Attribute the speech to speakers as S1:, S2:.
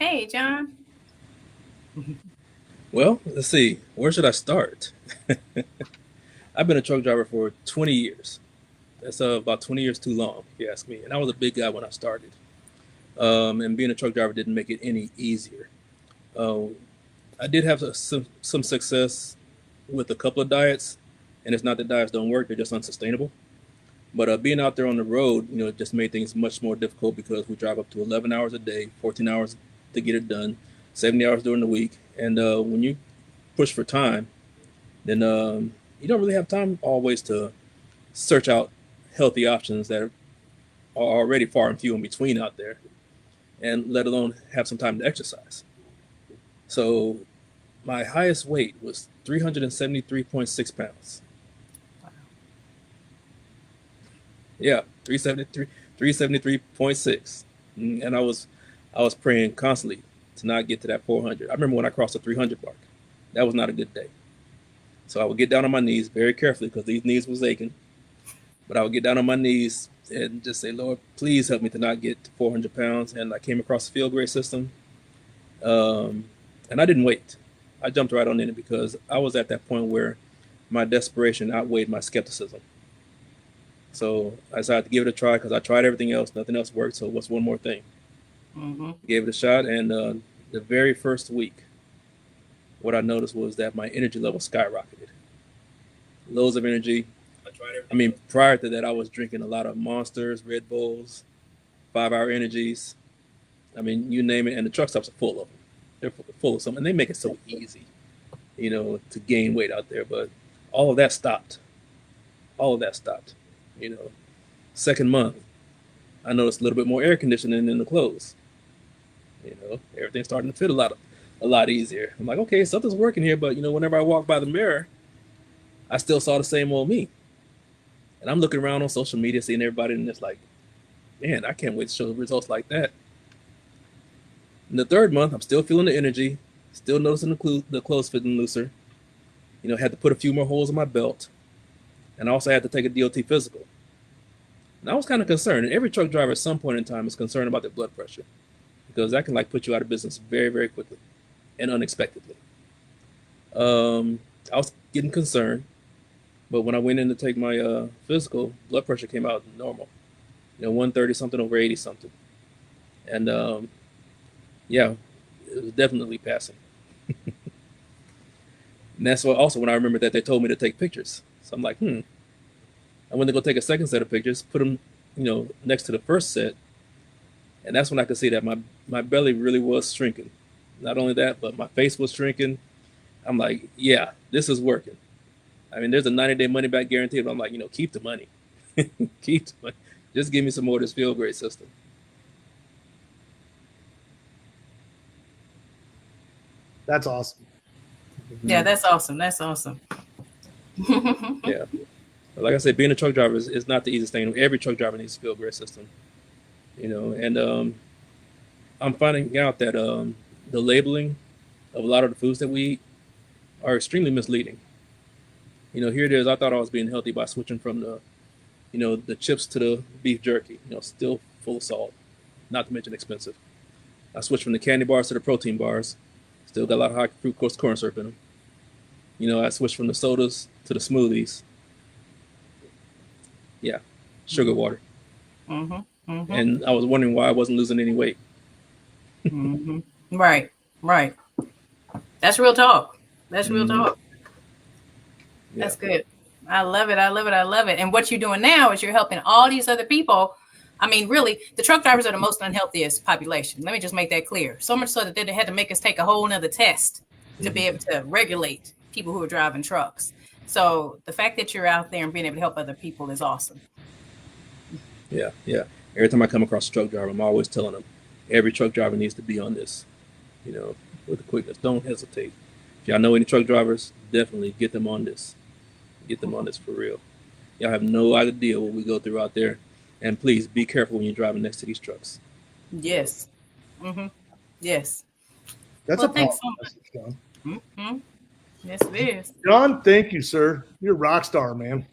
S1: Hey, John.
S2: Well, let's see. Where should I start? I've been a truck driver for 20 years. That's about 20 years too long, if you ask me. And I was a big guy when I started. And being a truck driver didn't make it any easier. Uh, I did have some success with a couple of diets, and it's not that diets don't work; they're just unsustainable. But being out there on the road, it just made things much more difficult because we drive up to 11 hours a day, 14 hours to get it done, 70 hours during the week. And when you push for time, then you don't really have time always to search out healthy options that are already far and few in between out there, and let alone have some time to exercise. So my highest weight was 373.6 pounds. Yeah, 373.6. And I was praying constantly to not get to that 400. I remember when I crossed the 300 mark. That was not a good day. So I would get down on my knees very carefully because these knees was aching. But I would get down on my knees and just say, Lord, please help me to not get to 400 pounds. And I came across the field grade system. Um, and I didn't wait. I jumped right on in it because I was at that point where my desperation outweighed my skepticism. So I decided to give it a try because I tried everything else. Nothing else worked. So what's one more thing?
S1: Mm-hmm.
S2: Gave it a shot. And the very first week, what I noticed was that my energy level skyrocketed. Loads of energy. I mean, prior to that, I was drinking a lot of Monsters, Red Bulls, 5 Hour Energies. I mean, you name it, and the truck stops are full of them. They're full of some, and they make it so easy, to gain weight out there. But all of that stopped. All of that stopped. You know, second month, I noticed a little bit more air conditioning in the clothes. Everything's starting to fit a lot easier. I'm like, okay, something's working here. But whenever I walk by the mirror, I still saw the same old me. And I'm looking around on social media, seeing everybody, and it's like, man, I can't wait to show results like that. In the third month, I'm still feeling the energy, still noticing the clothes fitting looser. Had to put a few more holes in my belt, and I also had to take a DOT physical. And I was kind of concerned. And every truck driver at some point in time is concerned about their blood pressure because that can put you out of business very, very quickly and unexpectedly. I was getting concerned, but when I went in to take my physical, blood pressure came out normal. 130 something over 80 something, and yeah, it was definitely passing. And that's what also when I remember that they told me to take pictures. So I'm like, I went to go take a second set of pictures, put them, next to the first set, and that's when I could see that my belly really was shrinking. Not only that, but my face was shrinking. I'm like, yeah, this is working. I mean, there's a 90-day money back guarantee, but I'm like, keep the money, keep the money. Just give me some more of this field grade system.
S3: That's awesome.
S1: Yeah, that's awesome. That's awesome.
S2: Yeah, but like I said, being a truck driver is not the easiest thing. Every truck driver needs a field grade system. And I'm finding out that the labeling of a lot of the foods that we eat are extremely misleading. Here it is. I thought I was being healthy by switching from the chips to the beef jerky. Still full of salt, not to mention expensive. I switched from the candy bars to the protein bars. Still got a lot of high fructose corn syrup in them. I switched from the sodas to the smoothies. Yeah, sugar water.
S1: Mm-hmm. Mm-hmm.
S2: And I was wondering why I wasn't losing any weight.
S1: Mm-hmm. Right. Right. That's real talk. That's real
S2: Hmm.
S1: talk.
S2: Yeah,
S1: That's good. I love it. I love it. I love it. And what you're doing now is you're helping all these other people. I mean, really, the truck drivers are the most unhealthiest population. Let me just make that clear. So much so that they had to make us take a whole nother test to be able to regulate people who are driving trucks. So the fact that you're out there and being able to help other people is awesome.
S2: yeah, yeah. Every time I come across a truck driver, I'm always telling them every truck driver needs to be on this. You know, with the quickness. Don't hesitate. If y'all know any truck drivers, definitely get them on this. Get them on this for real. Y'all have no idea what we go through out there. And please be careful when you're driving next to these trucks. You know.
S1: Yes. Mm-hmm. Yes.
S3: That's a
S1: Well, thanks
S3: powerful
S1: so
S3: message, John.
S1: much. Mm-hmm. Yes, it is.
S3: John, thank you, sir. You're a rock star, man.